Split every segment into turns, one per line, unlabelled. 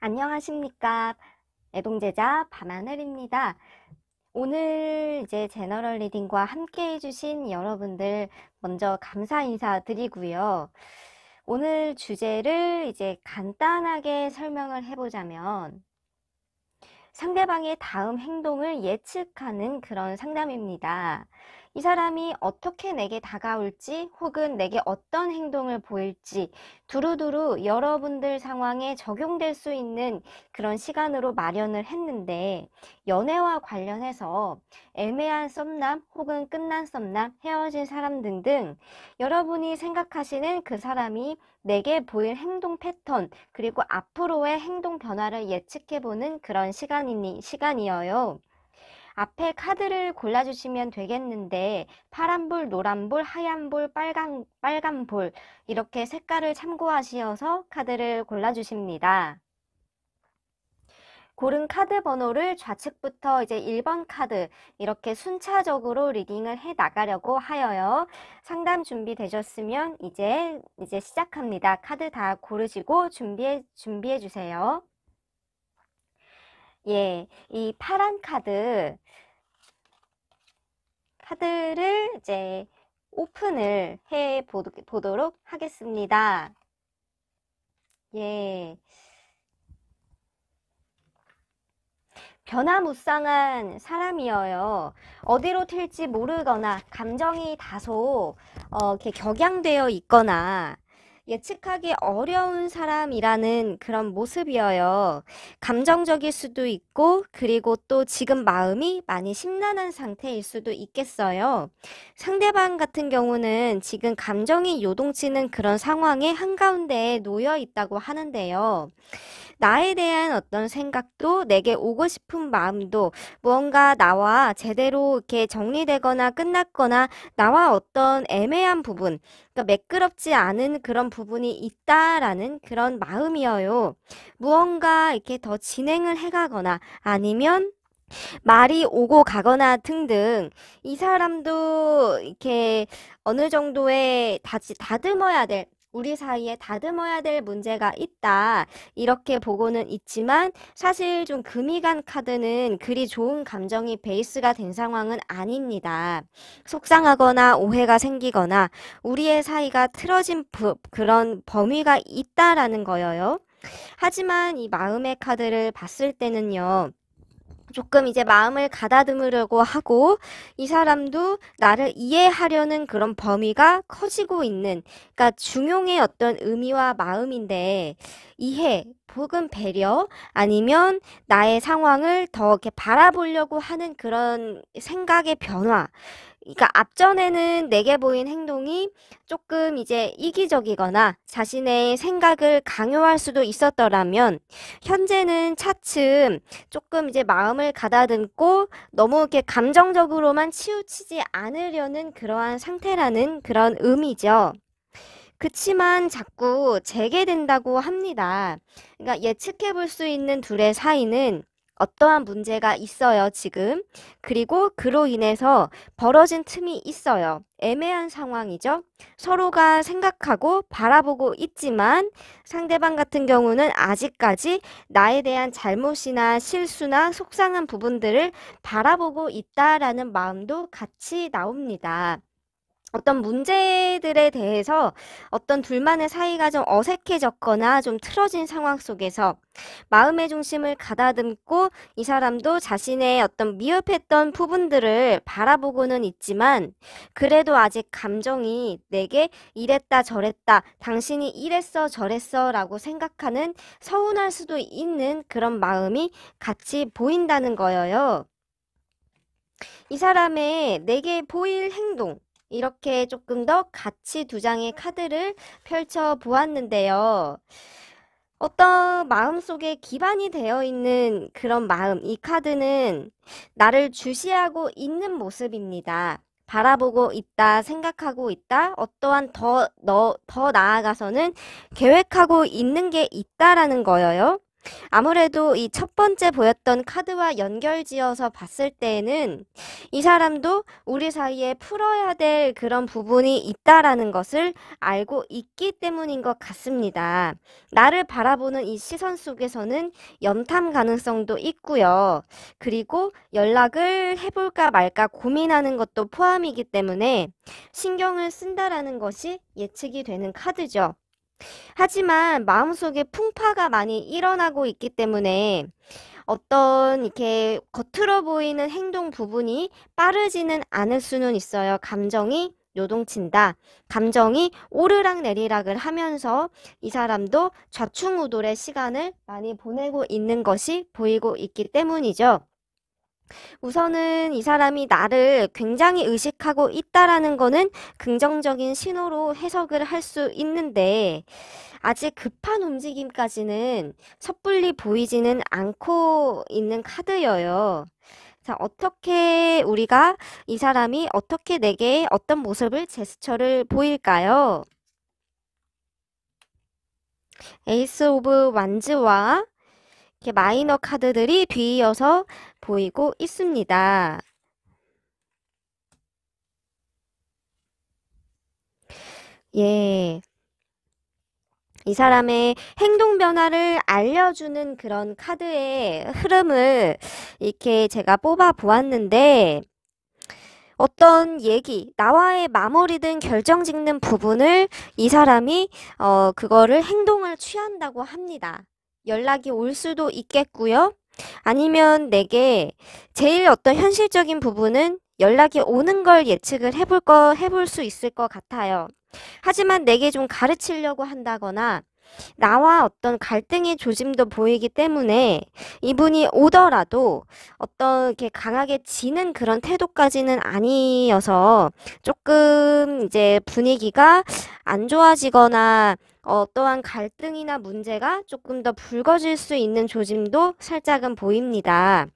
안녕하십니까. 애동제자 밤하늘입니다. 오늘 이제 제너럴 리딩과 함께 해주신 여러분들 먼저 감사 인사 드리고요. 오늘 주제를 이제 간단하게 설명을 해보자면 상대방의 다음 행동을 예측하는 그런 상담입니다. 이 사람이 어떻게 내게 다가올지 혹은 내게 어떤 행동을 보일지 두루두루 여러분들 상황에 적용될 수 있는 그런 시간으로 마련을 했는데, 연애와 관련해서 애매한 썸남 혹은 끝난 썸남, 헤어진 사람 등등 여러분이 생각하시는 그 사람이 내게 보일 행동 패턴, 그리고 앞으로의 행동 변화를 예측해보는 그런 시간이어요. 앞에 카드를 골라주시면 되겠는데, 파란볼, 노란볼, 하얀볼, 빨간볼 이렇게 색깔을 참고하셔서 카드를 골라주십니다. 고른 카드 번호를 좌측부터 이제 1번 카드 이렇게 순차적으로 리딩을 해 나가려고 하여요. 상담 준비되셨으면 이제 시작합니다. 카드 다 고르시고 준비해 주세요. 예, 이 파란 카드를 이제 오픈을 해 보도록 하겠습니다. 예. 변화무쌍한 사람이어요. 어디로 튈지 모르거나 감정이 다소 이렇게 격양되어 있거나 예측하기 어려운 사람이라는 그런 모습이어요. 감정적일 수도 있고, 그리고 또 지금 마음이 많이 심란한 상태일 수도 있겠어요. 상대방 같은 경우는 지금 감정이 요동치는 그런 상황에 한가운데에 놓여 있다고 하는데요. 나에 대한 어떤 생각도, 내게 오고 싶은 마음도, 무언가 나와 제대로 이렇게 정리되거나 끝났거나 나와 어떤 애매한 부분, 그러니까 매끄럽지 않은 그런 부분이 있다라는 그런 마음이어요. 무언가 이렇게 더 진행을 해가거나 아니면 말이 오고 가거나 등등, 이 사람도 이렇게 어느 정도의 다듬어야 될, 우리 사이에 다듬어야 될 문제가 있다, 이렇게 보고는 있지만, 사실 좀 금이 간 카드는 그리 좋은 감정이 베이스가 된 상황은 아닙니다. 속상하거나 오해가 생기거나 우리의 사이가 틀어진 그런 범위가 있다라는 거예요. 하지만 이 마음의 카드를 봤을 때는요, 조금 이제 마음을 가다듬으려고 하고, 이 사람도 나를 이해하려는 그런 범위가 커지고 있는, 그러니까 중용의 어떤 의미와 마음인데, 이해 혹은 배려, 아니면 나의 상황을 더 이렇게 바라보려고 하는 그런 생각의 변화. 그러니까 앞전에는 내게 보인 행동이 조금 이제 이기적이거나 자신의 생각을 강요할 수도 있었더라면, 현재는 차츰 조금 이제 마음을 가다듬고 너무 이렇게 감정적으로만 치우치지 않으려는 그러한 상태라는 그런 의미죠. 그치만 자꾸 재개된다고 합니다. 그러니까 예측해 볼 수 있는 둘의 사이는 어떠한 문제가 있어요, 지금. 그리고 그로 인해서 벌어진 틈이 있어요. 애매한 상황이죠. 서로가 생각하고 바라보고 있지만, 상대방 같은 경우는 아직까지 나에 대한 잘못이나 실수나 속상한 부분들을 바라보고 있다라는 마음도 같이 나옵니다. 어떤 문제들에 대해서 어떤 둘만의 사이가 좀 어색해졌거나 좀 틀어진 상황 속에서 마음의 중심을 가다듬고, 이 사람도 자신의 어떤 미흡했던 부분들을 바라보고는 있지만, 그래도 아직 감정이 내게 이랬다 저랬다, 당신이 이랬어 저랬어 라고 생각하는, 서운할 수도 있는 그런 마음이 같이 보인다는 거예요. 이 사람의 내게 보일 행동, 이렇게 조금 더 같이 두 장의 카드를 펼쳐 보았는데요. 어떤 마음속에 기반이 되어 있는 그런 마음, 이 카드는 나를 주시하고 있는 모습입니다. 바라보고 있다, 생각하고 있다, 어떠한 더 나아가서는 계획하고 있는 게 있다라는 거예요. 아무래도 이 첫 번째 보였던 카드와 연결지어서 봤을 때에는 이 사람도 우리 사이에 풀어야 될 그런 부분이 있다라는 것을 알고 있기 때문인 것 같습니다. 나를 바라보는 이 시선 속에서는 염탐 가능성도 있고요. 그리고 연락을 해볼까 말까 고민하는 것도 포함이기 때문에 신경을 쓴다라는 것이 예측이 되는 카드죠. 하지만 마음속에 풍파가 많이 일어나고 있기 때문에 어떤 이렇게 겉으로 보이는 행동 부분이 빠르지는 않을 수는 있어요. 감정이 요동친다. 감정이 오르락내리락을 하면서 이 사람도 좌충우돌의 시간을 많이 보내고 있는 것이 보이고 있기 때문이죠. 우선은 이 사람이 나를 굉장히 의식하고 있다라는 거는 긍정적인 신호로 해석을 할 수 있는데 아직 급한 움직임까지는 섣불리 보이지는 않고 있는 카드여요. 자, 어떻게 우리가 이 사람이 어떻게 내게 어떤 모습을 제스처를 보일까요? 에이스 오브 완즈와 이렇게 마이너 카드들이 뒤이어서 보이고 있습니다. 예. 이 사람의 행동 변화를 알려주는 그런 카드의 흐름을 이렇게 제가 뽑아 보았는데 어떤 얘기, 나와의 마무리된 결정 짓는 부분을 이 사람이 그거를 행동을 취한다고 합니다. 연락이 올 수도 있겠고요. 아니면 내게 제일 어떤 현실적인 부분은 연락이 오는 걸 예측을 해볼 수 있을 것 같아요. 하지만 내게 좀 가르치려고 한다거나 나와 어떤 갈등의 조짐도 보이기 때문에 이분이 오더라도 어떤 이렇게 강하게 지는 그런 태도까지는 아니어서 조금 이제 분위기가 안 좋아지거나 어떠한 갈등이나 문제가 조금 더 불거질 수 있는 조짐도 살짝은 보입니다.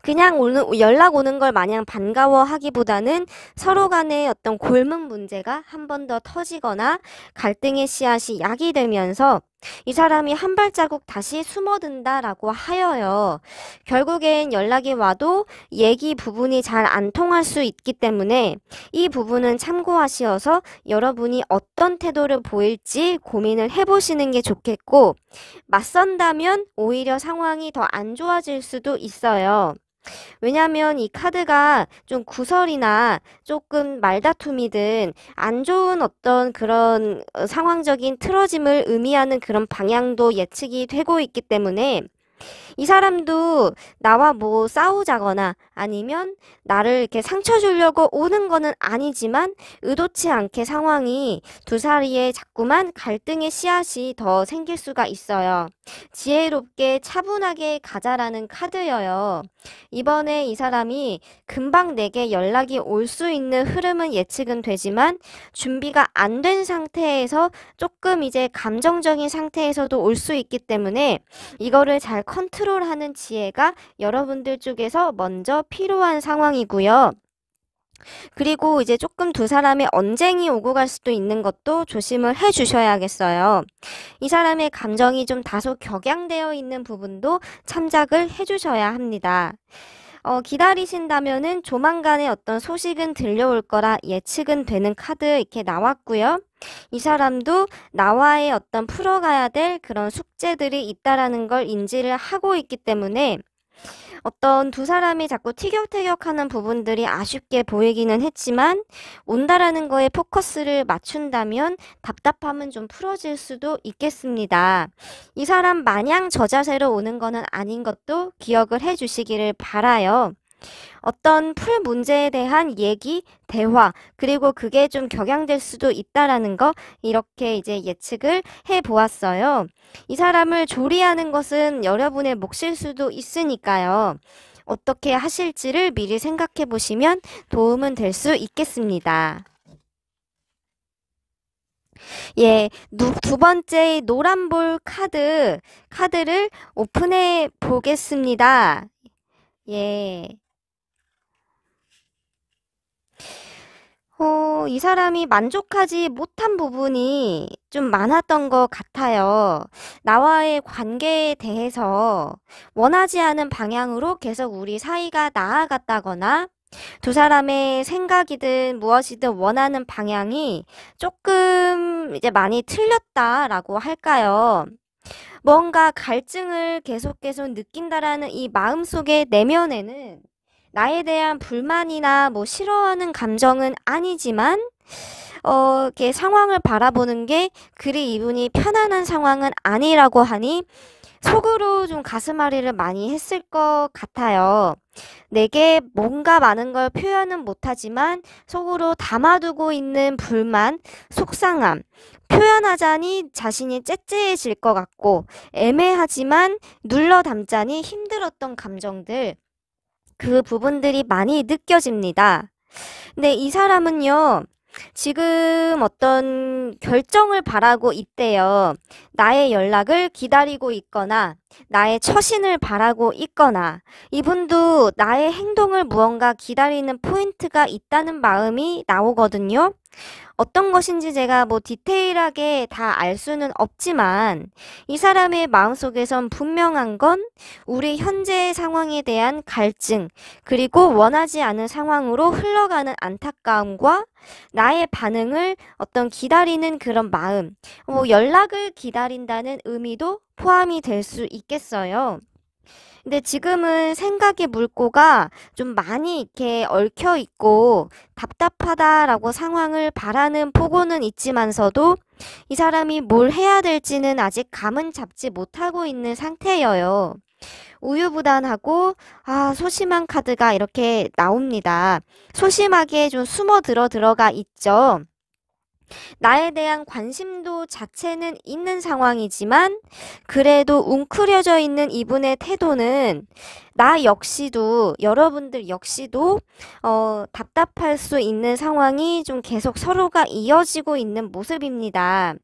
그냥 연락 오는 걸 마냥 반가워하기보다는 서로 간의 어떤 골문 문제가 한 번 더 터지거나 갈등의 씨앗이 야기되면서 이 사람이 한 발자국 다시 숨어든다라고 하여요. 결국엔 연락이 와도 얘기 부분이 잘 안 통할 수 있기 때문에 이 부분은 참고하시어서 여러분이 어떤 태도를 보일지 고민을 해보시는 게 좋겠고 맞선다면 오히려 상황이 더 안 좋아질 수도 있어요. 왜냐하면 이 카드가 좀 구설이나 조금 말다툼이든 안 좋은 어떤 그런 상황적인 틀어짐을 의미하는 그런 방향도 예측이 되고 있기 때문에 이 사람도 나와 뭐 싸우자거나 아니면 나를 이렇게 상처 주려고 오는 거는 아니지만 의도치 않게 상황이 두 사이에 자꾸만 갈등의 씨앗이 더 생길 수가 있어요. 지혜롭게 차분하게 가자라는 카드여요. 이번에 이 사람이 금방 내게 연락이 올 수 있는 흐름은 예측은 되지만 준비가 안 된 상태에서 조금 이제 감정적인 상태에서도 올 수 있기 때문에 이거를 잘 컨트롤하는 지혜가 여러분들 쪽에서 먼저 필요한 상황이고요. 그리고 이제 조금 두 사람의 언쟁이 오고 갈 수도 있는 것도 조심을 해 주셔야겠어요. 이 사람의 감정이 좀 다소 격양되어 있는 부분도 참작을 해 주셔야 합니다. 기다리신다면은 조만간에 어떤 소식은 들려올 거라 예측은 되는 카드 이렇게 나왔고요. 이 사람도 나와의 어떤 풀어가야 될 그런 숙제들이 있다라는 걸 인지를 하고 있기 때문에 어떤 두 사람이 자꾸 티격태격하는 부분들이 아쉽게 보이기는 했지만 온다라는 거에 포커스를 맞춘다면 답답함은 좀 풀어질 수도 있겠습니다. 이 사람 마냥 저자세로 오는 거는 아닌 것도 기억을 해 주시기를 바라요. 어떤 풀 문제에 대한 얘기, 대화, 그리고 그게 좀 격양될 수도 있다라는 거 이렇게 이제 예측을 해 보았어요. 이 사람을 조리하는 것은 여러분의 몫일 수도 있으니까요. 어떻게 하실지를 미리 생각해 보시면 도움은 될 수 있겠습니다. 예, 두 번째 노란볼 카드를 오픈해 보겠습니다. 예. 이 사람이 만족하지 못한 부분이 좀 많았던 것 같아요. 나와의 관계에 대해서 원하지 않은 방향으로 계속 우리 사이가 나아갔다거나 두 사람의 생각이든 무엇이든 원하는 방향이 조금 이제 많이 틀렸다라고 할까요? 뭔가 갈증을 계속 느낀다라는 이 마음속의 내면에는 나에 대한 불만이나 뭐 싫어하는 감정은 아니지만 이렇게 상황을 바라보는 게 그리 이분이 편안한 상황은 아니라고 하니 속으로 좀 가슴앓이를 많이 했을 것 같아요. 내게 뭔가 많은 걸 표현은 못하지만 속으로 담아두고 있는 불만, 속상함, 표현하자니 자신이 째째해질 것 같고 애매하지만 눌러 담자니 힘들었던 감정들, 그 부분들이 많이 느껴집니다. 근데 이 사람은요, 지금 어떤 결정을 바라고 있대요. 나의 연락을 기다리고 있거나, 나의 처신을 바라고 있거나, 이분도 나의 행동을 무언가 기다리는 포인트가 있다는 마음이 나오거든요. 어떤 것인지 제가 뭐 디테일하게 다 알 수는 없지만 이 사람의 마음속에선 분명한 건 우리 현재의 상황에 대한 갈증, 그리고 원하지 않은 상황으로 흘러가는 안타까움과 나의 반응을 어떤 기다리는 그런 마음, 뭐 연락을 기다린다는 의미도 포함이 될 수 있겠어요. 근데 지금은 생각의 물꼬가 좀 많이 이렇게 얽혀 있고 답답하다라고 상황을 바라는 포고는 있지만서도 이 사람이 뭘 해야 될지는 아직 감은 잡지 못하고 있는 상태여요. 우유부단하고 소심한 카드가 이렇게 나옵니다. 소심하게 좀 숨어 들어가 있죠. 나에 대한 관심도 자체는 있는 상황이지만 그래도 웅크려져 있는 이분의 태도는 나 역시도 여러분들 역시도 답답할 수 있는 상황이 좀 계속 서로가 이어지고 있는 모습입니다.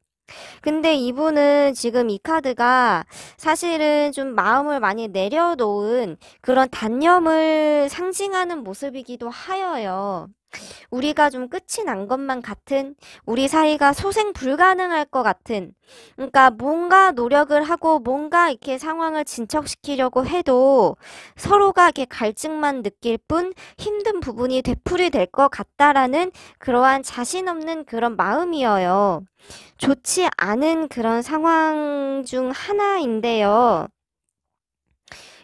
근데 이분은 지금 이 카드가 사실은 좀 마음을 많이 내려놓은 그런 단념을 상징하는 모습이기도 하여요. 우리가 좀 끝이 난 것만 같은, 우리 사이가 소생 불가능할 것 같은, 그러니까 뭔가 노력을 하고 뭔가 이렇게 상황을 진척시키려고 해도 서로가 이렇게 갈증만 느낄 뿐 힘든 부분이 되풀이 될 것 같다라는 그러한 자신 없는 그런 마음이어요. 좋지 않은 그런 상황 중 하나인데요.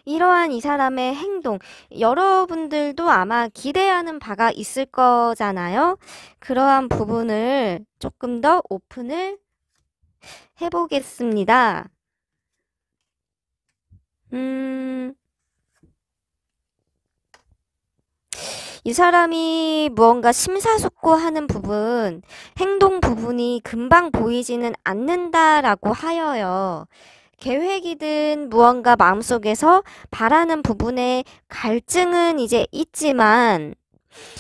이러한 이 사람의 행동, 여러분들도 아마 기대하는 바가 있을 거잖아요. 그러한 부분을 조금 더 오픈을 해보겠습니다. 이 사람이 무언가 심사숙고하는 부분, 행동 부분이 금방 보이지는 않는다라고 하여요. 계획이든 무언가 마음속에서 바라는 부분에 갈증은 이제 있지만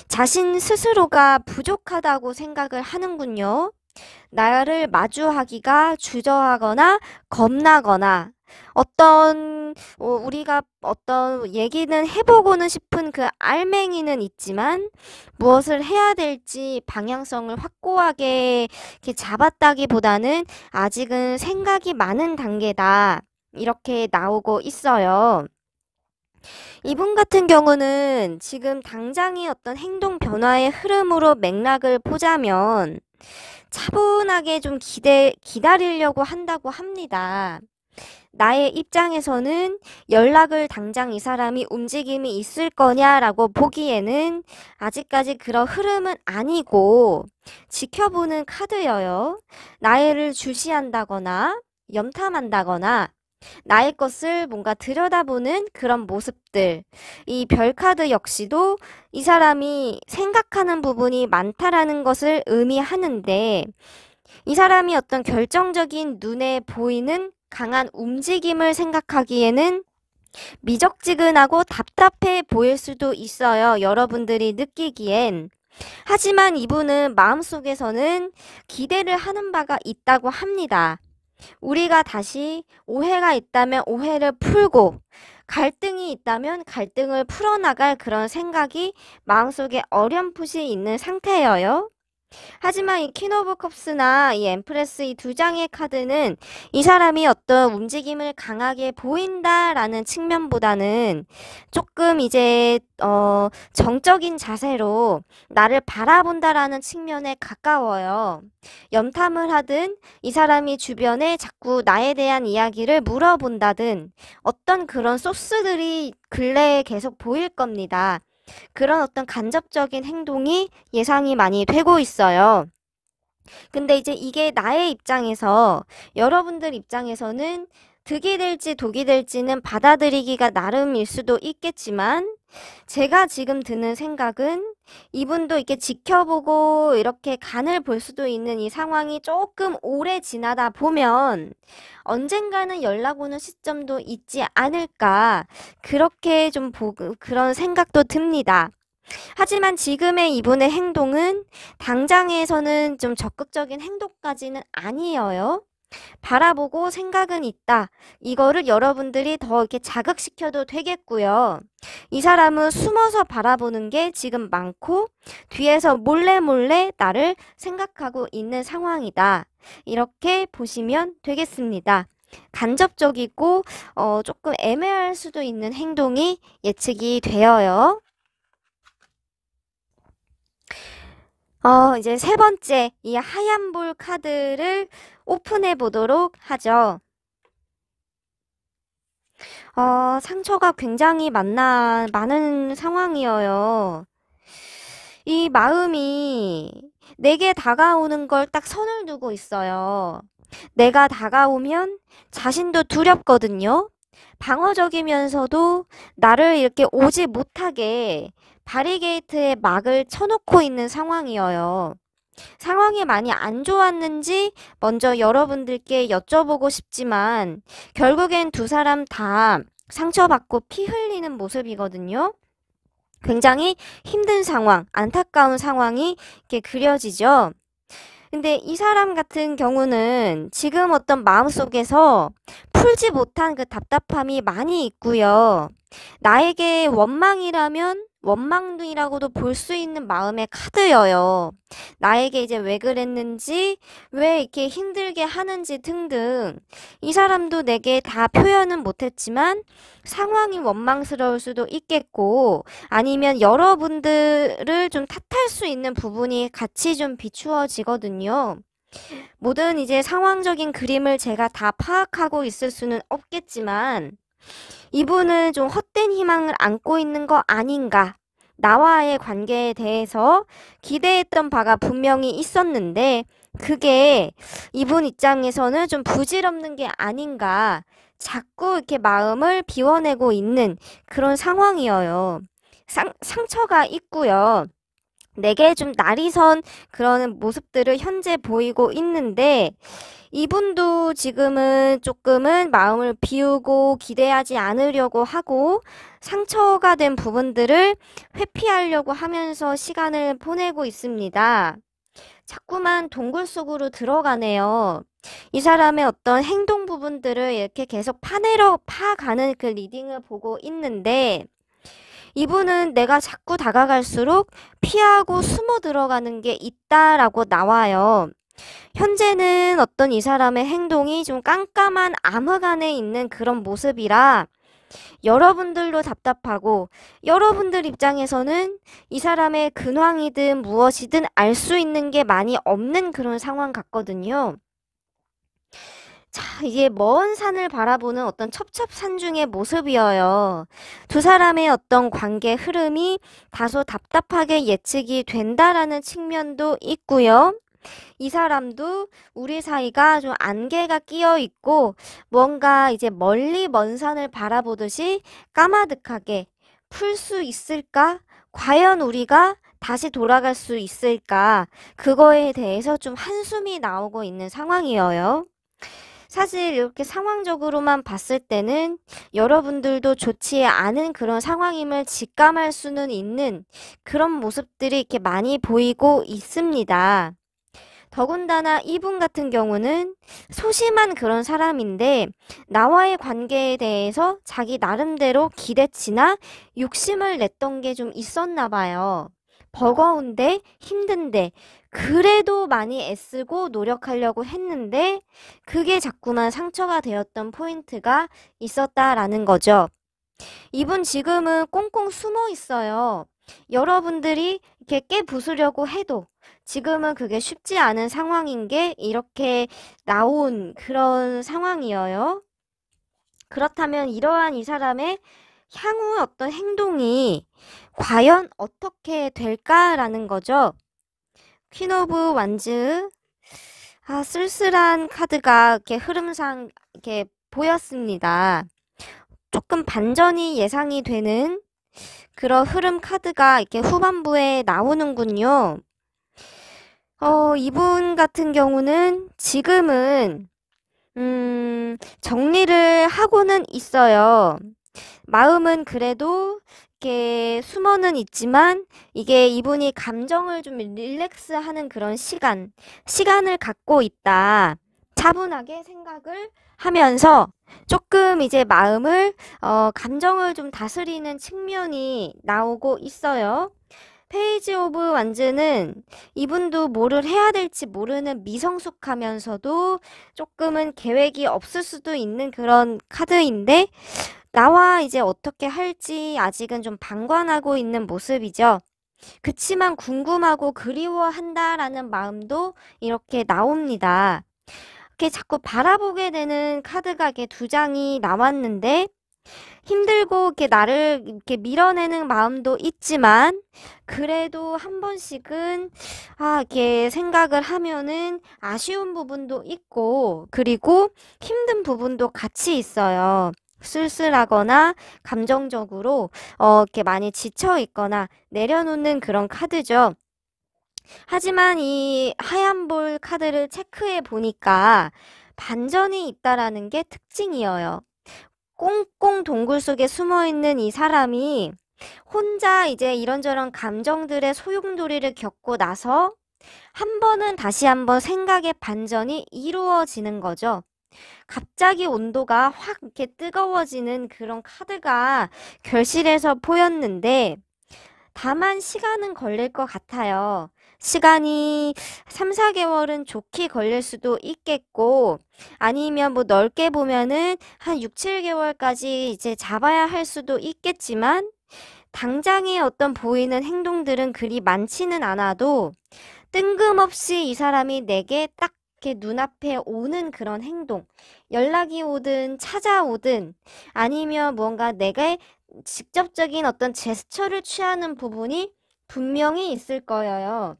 자신 스스로가 부족하다고 생각을 하는군요. 나를 마주하기가 주저하거나 겁나거나 우리가 어떤 얘기는 해보고는 싶은 그 알맹이는 있지만 무엇을 해야 될지 방향성을 확고하게 이렇게 잡았다기보다는 아직은 생각이 많은 단계다. 이렇게 나오고 있어요. 이분 같은 경우는 지금 당장의 어떤 행동 변화의 흐름으로 맥락을 보자면 차분하게 좀 기다리려고 한다고 합니다. 나의 입장에서는 연락을 당장 이 사람이 움직임이 있을 거냐라고 보기에는 아직까지 그런 흐름은 아니고 지켜보는 카드여요. 나를 주시한다거나 염탐한다거나 나의 것을 뭔가 들여다보는 그런 모습들. 이 별카드 역시도 이 사람이 생각하는 부분이 많다라는 것을 의미하는데 이 사람이 어떤 결정적인 눈에 보이는 강한 움직임을 생각하기에는 미적지근하고 답답해 보일 수도 있어요. 여러분들이 느끼기엔. 하지만 이분은 마음속에서는 기대를 하는 바가 있다고 합니다. 우리가 다시 오해가 있다면 오해를 풀고 갈등이 있다면 갈등을 풀어나갈 그런 생각이 마음속에 어렴풋이 있는 상태예요. 하지만 이 퀸 오브 컵스나 이 엠프레스 이 두 장의 카드는 이 사람이 어떤 움직임을 강하게 보인다라는 측면보다는 조금 이제 정적인 자세로 나를 바라본다라는 측면에 가까워요. 염탐을 하든 이 사람이 주변에 자꾸 나에 대한 이야기를 물어본다든 어떤 그런 소스들이 근래에 계속 보일 겁니다. 그런 어떤 간접적인 행동이 예상이 많이 되고 있어요. 근데 이제 이게 나의 입장에서, 여러분들 입장에서는 득이 될지 독이 될지는 받아들이기가 나름일 수도 있겠지만, 제가 지금 드는 생각은 이분도 이렇게 지켜보고 이렇게 간을 볼 수도 있는 이 상황이 조금 오래 지나다 보면 언젠가는 연락 오는 시점도 있지 않을까, 그렇게 좀 그런 생각도 듭니다. 하지만 지금의 이분의 행동은 당장에서는 좀 적극적인 행동까지는 아니에요. 바라보고 생각은 있다. 이거를 여러분들이 더 이렇게 자극시켜도 되겠고요. 이 사람은 숨어서 바라보는 게 지금 많고 뒤에서 몰래 몰래 나를 생각하고 있는 상황이다. 이렇게 보시면 되겠습니다. 간접적이고 조금 애매할 수도 있는 행동이 예측이 되어요. 이제 세 번째, 이 하얀 볼 카드를 오픈해 보도록 하죠. 상처가 굉장히 많은 상황이에요. 이 마음이 내게 다가오는 걸 딱 선을 두고 있어요. 내가 다가오면 자신도 두렵거든요. 방어적이면서도 나를 이렇게 오지 못하게 바리게이트에 막을 쳐놓고 있는 상황이에요. 상황이 많이 안 좋았는지 먼저 여러분들께 여쭤보고 싶지만 결국엔 두 사람 다 상처받고 피 흘리는 모습이거든요. 굉장히 힘든 상황, 안타까운 상황이 이렇게 그려지죠. 근데 이 사람 같은 경우는 지금 어떤 마음속에서 풀지 못한 그 답답함이 많이 있고요. 나에게 원망이라면 원망이라고도 볼 수 있는 마음의 카드여요. 나에게 이제 왜 그랬는지, 왜 이렇게 힘들게 하는지 등등. 이 사람도 내게 다 표현은 못했지만 상황이 원망스러울 수도 있겠고, 아니면 여러분들을 좀 탓할 수 있는 부분이 같이 좀 비추어지거든요. 모든 이제 상황적인 그림을 제가 다 파악하고 있을 수는 없겠지만, 이분은 좀 헛된 희망을 안고 있는 거 아닌가? 나와의 관계에 대해서 기대했던 바가 분명히 있었는데, 그게 이분 입장에서는 좀 부질없는 게 아닌가? 자꾸 이렇게 마음을 비워내고 있는 그런 상황이에요. 상처가 있고요. 내게 좀 날이 선 그런 모습들을 현재 보이고 있는데, 이분도 지금은 조금은 마음을 비우고 기대하지 않으려고 하고 상처가 된 부분들을 회피하려고 하면서 시간을 보내고 있습니다. 자꾸만 동굴 속으로 들어가네요. 이 사람의 어떤 행동 부분들을 이렇게 계속 파가는 그 리딩을 보고 있는데, 이분은 내가 자꾸 다가갈수록 피하고 숨어 들어가는 게 있다라고 나와요. 현재는 어떤 이 사람의 행동이 좀 깜깜한 암흑 안에 있는 그런 모습이라 여러분들도 답답하고, 여러분들 입장에서는 이 사람의 근황이든 무엇이든 알 수 있는 게 많이 없는 그런 상황 같거든요. 자, 이게 먼 산을 바라보는 어떤 첩첩산중의 모습이어요. 두 사람의 어떤 관계 흐름이 다소 답답하게 예측이 된다라는 측면도 있고요. 이 사람도 우리 사이가 좀 안개가 끼어 있고 뭔가 이제 멀리 먼 산을 바라보듯이 까마득하게 풀 수 있을까? 과연 우리가 다시 돌아갈 수 있을까? 그거에 대해서 좀 한숨이 나오고 있는 상황이에요. 사실 이렇게 상황적으로만 봤을 때는 여러분들도 좋지 않은 그런 상황임을 직감할 수는 있는 그런 모습들이 이렇게 많이 보이고 있습니다. 더군다나 이분 같은 경우는 소심한 그런 사람인데 나와의 관계에 대해서 자기 나름대로 기대치나 욕심을 냈던 게 좀 있었나 봐요. 버거운데 힘든데 그래도 많이 애쓰고 노력하려고 했는데 그게 자꾸만 상처가 되었던 포인트가 있었다라는 거죠. 이분 지금은 꽁꽁 숨어 있어요. 여러분들이 이렇게 깨부수려고 해도 지금은 그게 쉽지 않은 상황인 게 이렇게 나온 그런 상황이에요. 그렇다면 이러한 이 사람의 향후 어떤 행동이 과연 어떻게 될까라는 거죠. 퀸 오브 완즈. 쓸쓸한 카드가 이렇게 흐름상 이렇게 보였습니다. 조금 반전이 예상이 되는 그런 흐름 카드가 이렇게 후반부에 나오는군요. 이분 같은 경우는 지금은, 정리를 하고는 있어요. 마음은 그래도 이렇게 숨어는 있지만 이게 이분이 감정을 좀 릴렉스 하는 그런 시간을 갖고 있다. 차분하게 생각을 하면서 조금 이제 마음을, 감정을 좀 다스리는 측면이 나오고 있어요. 페이지 오브 완즈는 이분도 뭐를 해야 될지 모르는 미성숙하면서도 조금은 계획이 없을 수도 있는 그런 카드인데 나와 이제 어떻게 할지 아직은 좀 방관하고 있는 모습이죠. 그치만 궁금하고 그리워한다라는 마음도 이렇게 나옵니다. 이렇게 자꾸 바라보게 되는 카드가 이렇게 두 장이 나왔는데 힘들고 이렇게 나를 이렇게 밀어내는 마음도 있지만 그래도 한 번씩은 이렇게 생각을 하면은 아쉬운 부분도 있고 그리고 힘든 부분도 같이 있어요. 쓸쓸하거나 감정적으로 이렇게 많이 지쳐 있거나 내려놓는 그런 카드죠. 하지만 이 하얀 볼 카드를 체크해 보니까 반전이 있다라는 게 특징이에요. 꽁꽁 동굴 속에 숨어 있는 이 사람이 혼자 이제 이런저런 감정들의 소용돌이를 겪고 나서 한 번은 다시 한번 생각의 반전이 이루어지는 거죠. 갑자기 온도가 확 이렇게 뜨거워지는 그런 카드가 결실에서 보였는데 다만 시간은 걸릴 것 같아요. 시간이 3, 4개월은 좋게 걸릴 수도 있겠고, 아니면 뭐 넓게 보면은 한 6, 7개월까지 이제 잡아야 할 수도 있겠지만, 당장의 어떤 보이는 행동들은 그리 많지는 않아도, 뜬금없이 이 사람이 내게 딱 이렇게 눈앞에 오는 그런 행동, 연락이 오든 찾아오든, 아니면 뭔가 내가 직접적인 어떤 제스처를 취하는 부분이 분명히 있을 거예요.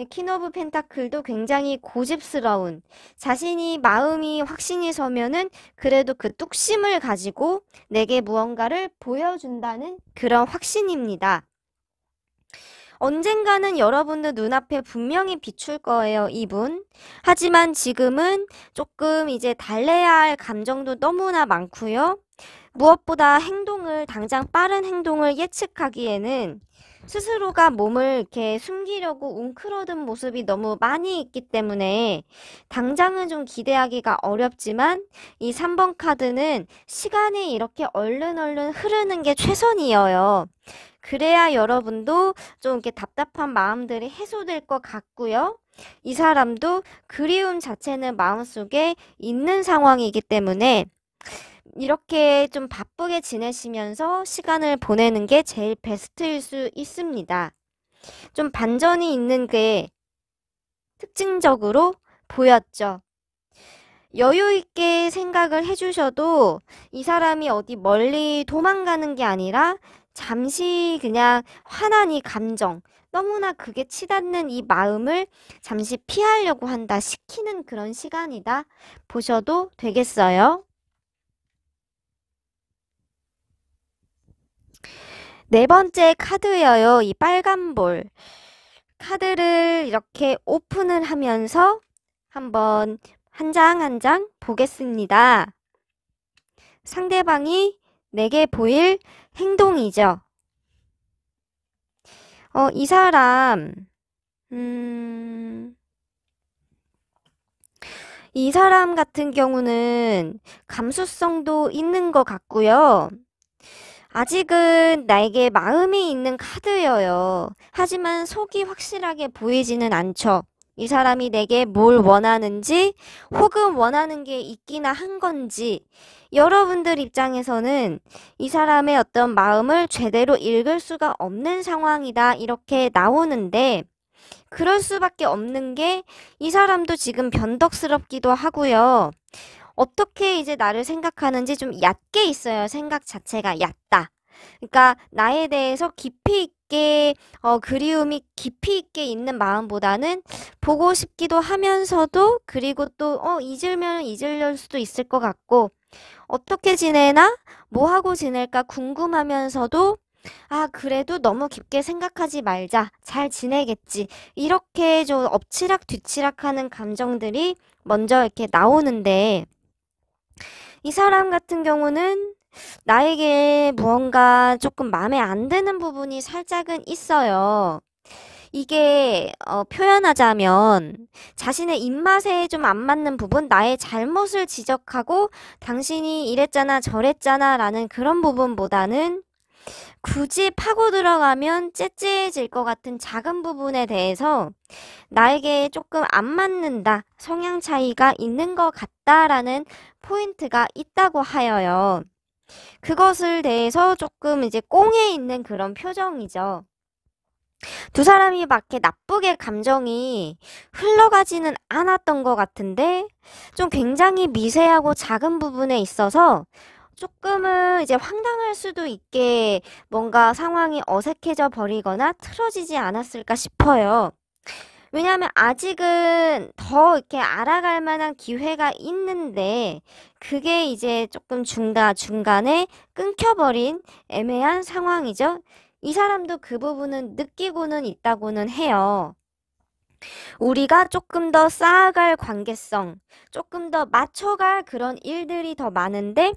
퀸 오브 펜타클도 굉장히 고집스러운 자신이 마음이 확신이 서면은 그래도 그 뚝심을 가지고 내게 무언가를 보여준다는 그런 확신입니다. 언젠가는 여러분들 눈앞에 분명히 비출 거예요, 이분. 하지만 지금은 조금 이제 달래야 할 감정도 너무나 많고요. 무엇보다 당장 빠른 행동을 예측하기에는 스스로가 몸을 이렇게 숨기려고 웅크러든 모습이 너무 많이 있기 때문에 당장은 좀 기대하기가 어렵지만 이 3번 카드는 시간이 이렇게 얼른 흐르는 게 최선이에요. 그래야 여러분도 좀 이렇게 답답한 마음들이 해소될 것 같고요. 이 사람도 그리움 자체는 마음속에 있는 상황이기 때문에 이렇게 좀 바쁘게 지내시면서 시간을 보내는 게 제일 베스트일 수 있습니다. 좀 반전이 있는 게 특징적으로 보였죠. 여유 있게 생각을 해주셔도 이 사람이 어디 멀리 도망가는 게 아니라 잠시 그냥 화난 이 감정, 너무나 그게 치닫는 이 마음을 잠시 피하려고 한다, 식히는 그런 시간이다 보셔도 되겠어요. 네 번째 카드예요. 이 빨간 볼. 카드를 이렇게 오픈을 하면서 한번 한 장 한 장 보겠습니다. 상대방이 내게 보일 행동이죠. 이 사람, 이 사람 같은 경우는 감수성도 있는 것 같고요. 아직은 나에게 마음이 있는 카드여요. 하지만 속이 확실하게 보이지는 않죠. 이 사람이 내게 뭘 원하는지 혹은 원하는 게 있기나 한 건지 여러분들 입장에서는 이 사람의 어떤 마음을 제대로 읽을 수가 없는 상황이다 이렇게 나오는데 그럴 수밖에 없는 게 이 사람도 지금 변덕스럽기도 하고요. 어떻게 이제 나를 생각하는지 좀 얕게 있어요. 생각 자체가 얕다. 그러니까 나에 대해서 깊이 있게 그리움이 깊이 있게 있는 마음보다는 보고 싶기도 하면서도 그리고 또 잊으면 잊을 수도 있을 것 같고 어떻게 지내나 뭐 하고 지낼까 궁금하면서도 아, 그래도 너무 깊게 생각하지 말자. 잘 지내겠지. 이렇게 좀 엎치락 뒤치락 하는 감정들이 먼저 이렇게 나오는데 이 사람 같은 경우는 나에게 무언가 조금 마음에 안 드는 부분이 살짝은 있어요. 이게 표현하자면 자신의 입맛에 좀 안 맞는 부분, 나의 잘못을 지적하고 당신이 이랬잖아 저랬잖아 라는 그런 부분보다는 굳이 파고 들어가면 째째해질 것 같은 작은 부분에 대해서 나에게 조금 안 맞는다, 성향 차이가 있는 것 같다라는 포인트가 있다고 하여요. 그것을 대해서 조금 이제 꽁에 있는 그런 표정이죠. 두 사람이 막 이렇게 나쁘게 감정이 흘러가지는 않았던 것 같은데 좀 굉장히 미세하고 작은 부분에 있어서 조금은 이제 황당할 수도 있게 뭔가 상황이 어색해져 버리거나 틀어지지 않았을까 싶어요. 왜냐하면 아직은 더 이렇게 알아갈 만한 기회가 있는데 그게 이제 조금 중간에 끊겨버린 애매한 상황이죠. 이 사람도 그 부분은 느끼고는 있다고는 해요. 우리가 조금 더 쌓아갈 관계성, 조금 더 맞춰갈 그런 일들이 더 많은데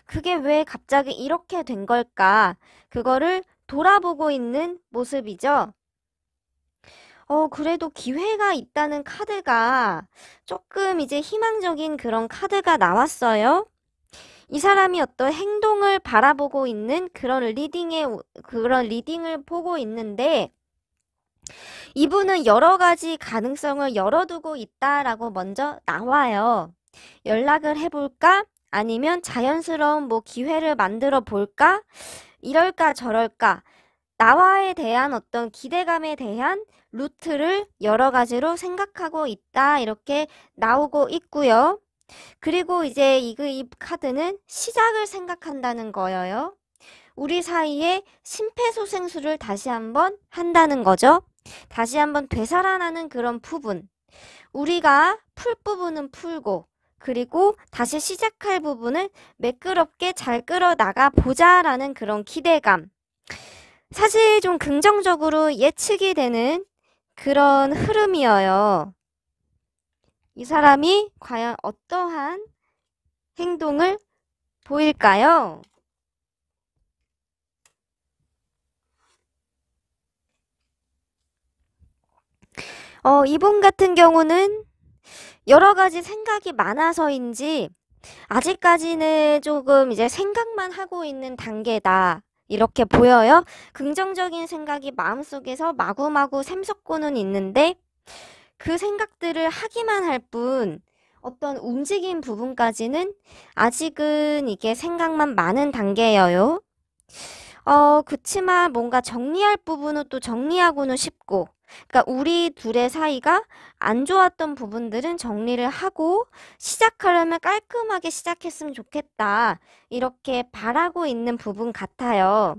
그게 왜 갑자기 이렇게 된 걸까? 그거를 돌아보고 있는 모습이죠. 그래도 기회가 있다는 카드가 조금 이제 희망적인 그런 카드가 나왔어요. 이 사람이 어떤 행동을 바라보고 있는 그런 리딩을 보고 있는데 이분은 여러 가지 가능성을 열어두고 있다라고 먼저 나와요. 연락을 해볼까? 아니면 자연스러운 뭐 기회를 만들어 볼까? 이럴까 저럴까? 나와에 대한 어떤 기대감에 대한 루트를 여러 가지로 생각하고 있다. 이렇게 나오고 있고요. 그리고 이제 이 카드는 시작을 생각한다는 거예요. 우리 사이에 심폐소생술을 다시 한번 한다는 거죠. 다시 한번 되살아나는 그런 부분. 우리가 풀 부분은 풀고 그리고 다시 시작할 부분을 매끄럽게 잘 끌어나가 보자라는 그런 기대감. 사실 좀 긍정적으로 예측이 되는 그런 흐름이어요. 이 사람이 과연 어떠한 행동을 보일까요? 이분 같은 경우는 여러 가지 생각이 많아서인지 아직까지는 조금 이제 생각만 하고 있는 단계다. 이렇게 보여요. 긍정적인 생각이 마음속에서 마구마구 샘솟고는 있는데 그 생각들을 하기만 할 뿐 어떤 움직임 부분까지는 아직은 이게 생각만 많은 단계예요. 그치만 뭔가 정리할 부분은 또 정리하고는 싶고, 그러니까 우리 둘의 사이가 안 좋았던 부분들은 정리를 하고 시작하려면 깔끔하게 시작했으면 좋겠다. 이렇게 바라고 있는 부분 같아요.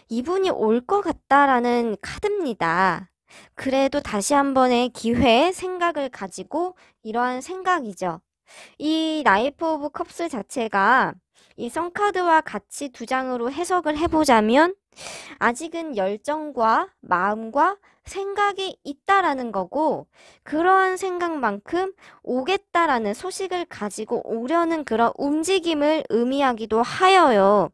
이분이 올 것 같다라는 카드입니다. 그래도 다시 한 번의 기회, 생각을 가지고 이러한 생각이죠. 이 라이프 오브 컵스 자체가 이 성카드와 같이 두 장으로 해석을 해보자면 아직은 열정과 마음과 생각이 있다라는 거고 그러한 생각만큼 오겠다라는 소식을 가지고 오려는 그런 움직임을 의미하기도 하여요.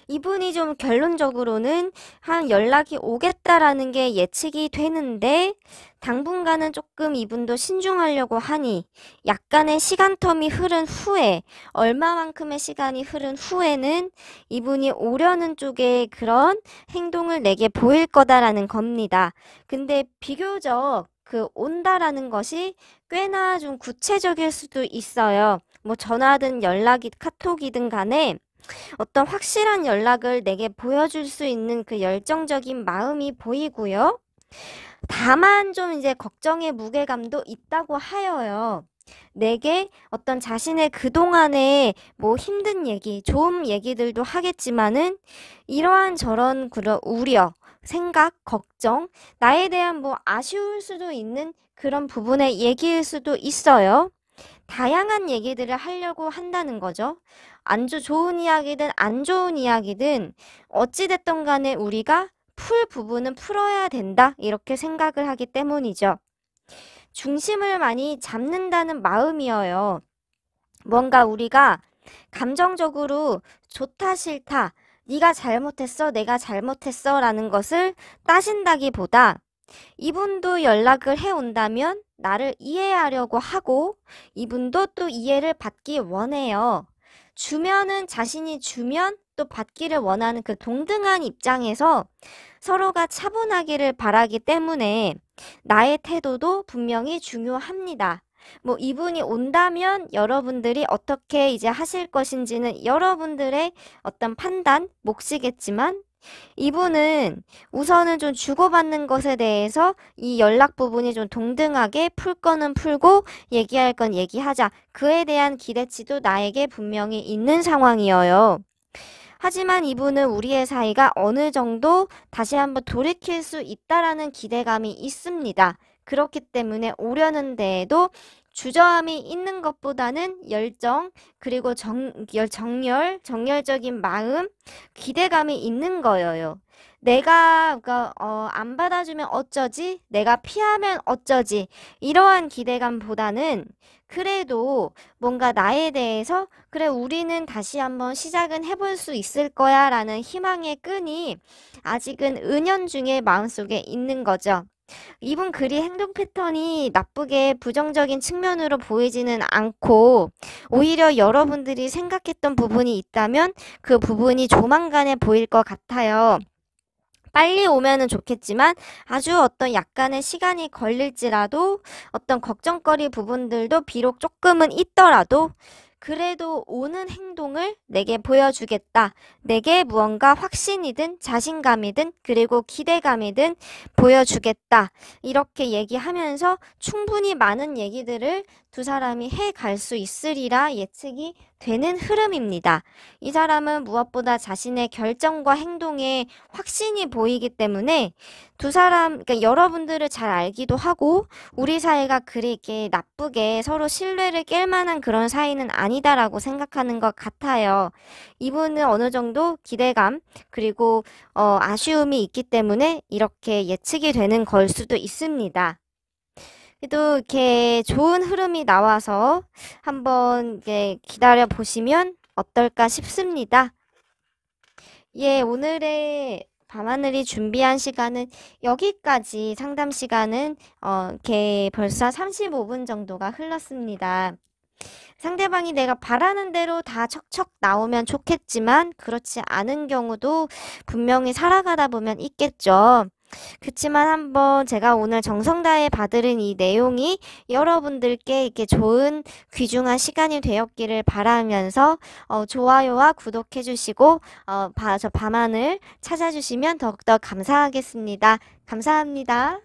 이분이 좀 결론적으로는 한 연락이 오겠다라는 게 예측이 되는데 당분간은 조금 이분도 신중하려고 하니 약간의 시간텀이 흐른 후에 얼마만큼의 시간이 흐른 후에는 이분이 오려는 쪽에 그런 행동을 내게 보일 거다라는 겁니다. 근데 비교적 그 온다라는 것이 꽤나 좀 구체적일 수도 있어요. 뭐 전화든 연락이 카톡이든 간에 어떤 확실한 연락을 내게 보여줄 수 있는 그 열정적인 마음이 보이고요. 다만 좀 이제 걱정의 무게감도 있다고 하여요. 내게 어떤 자신의 그동안의 뭐 힘든 얘기, 좋은 얘기들도 하겠지만은 이러한 저런 그런 우려, 생각, 걱정, 나에 대한 뭐 아쉬울 수도 있는 그런 부분의 얘기일 수도 있어요. 다양한 얘기들을 하려고 한다는 거죠. 좋은 이야기든 안 좋은 이야기든 어찌됐든 간에 우리가 풀 부분은 풀어야 된다. 이렇게 생각을 하기 때문이죠. 중심을 많이 잡는다는 마음이어요. 뭔가 우리가 감정적으로 좋다 싫다 네가 잘못했어 내가 잘못했어 라는 것을 따진다기보다 이분도 연락을 해온다면 나를 이해하려고 하고 이분도 또 이해를 받기 원해요. 주면은 자신이 주면 또 받기를 원하는 그 동등한 입장에서 서로가 차분하기를 바라기 때문에 나의 태도도 분명히 중요합니다. 뭐 이분이 온다면 여러분들이 어떻게 이제 하실 것인지는 여러분들의 어떤 판단, 몫이겠지만 이분은 우선은 좀 주고받는 것에 대해서 이 연락 부분이 좀 동등하게 풀 거는 풀고 얘기할 건 얘기하자. 그에 대한 기대치도 나에게 분명히 있는 상황이어요. 하지만 이분은 우리의 사이가 어느 정도 다시 한번 돌이킬 수 있다라는 기대감이 있습니다. 그렇기 때문에 오려는 데에도 주저함이 있는 것보다는 열정, 그리고 정열적인 마음, 기대감이 있는 거예요. 내가 안 받아주면 어쩌지? 내가 피하면 어쩌지? 이러한 기대감보다는 그래도 뭔가 나에 대해서 그래 우리는 다시 한번 시작은 해볼 수 있을 거야 라는 희망의 끈이 아직은 은연중에 마음속에 있는 거죠. 이분 그리 행동 패턴이 나쁘게 부정적인 측면으로 보이지는 않고 오히려 여러분들이 생각했던 부분이 있다면 그 부분이 조만간에 보일 것 같아요. 빨리 오면은 좋겠지만 아주 어떤 약간의 시간이 걸릴지라도 어떤 걱정거리 부분들도 비록 조금은 있더라도 그래도 오는 행동을 내게 보여주겠다. 내게 무언가 확신이든 자신감이든 그리고 기대감이든 보여주겠다. 이렇게 얘기하면서 충분히 많은 얘기들을 두 사람이 해 갈 수 있으리라 예측이 되는 흐름입니다. 이 사람은 무엇보다 자신의 결정과 행동에 확신이 보이기 때문에 두 사람, 그러니까 여러분들을 잘 알기도 하고 우리 사이가 그렇게 나쁘게 서로 신뢰를 깰 만한 그런 사이는 아니다라고 생각하는 것 같아요. 이분은 어느 정도 기대감 그리고 아쉬움이 있기 때문에 이렇게 예측이 되는 걸 수도 있습니다. 그래도 이렇게 좋은 흐름이 나와서 한번 이렇게 기다려 보시면 어떨까 싶습니다. 예, 오늘의 밤하늘이 준비한 시간은 여기까지 상담 시간은 이렇게 벌써 35분 정도가 흘렀습니다. 상대방이 내가 바라는 대로 다 척척 나오면 좋겠지만 그렇지 않은 경우도 분명히 살아가다 보면 있겠죠. 그치만 한번 제가 오늘 정성 다해 봐드린 이 내용이 여러분들께 이렇게 좋은 귀중한 시간이 되었기를 바라면서 좋아요와 구독해주시고 저 밤하늘 찾아주시면 더욱더 감사하겠습니다. 감사합니다.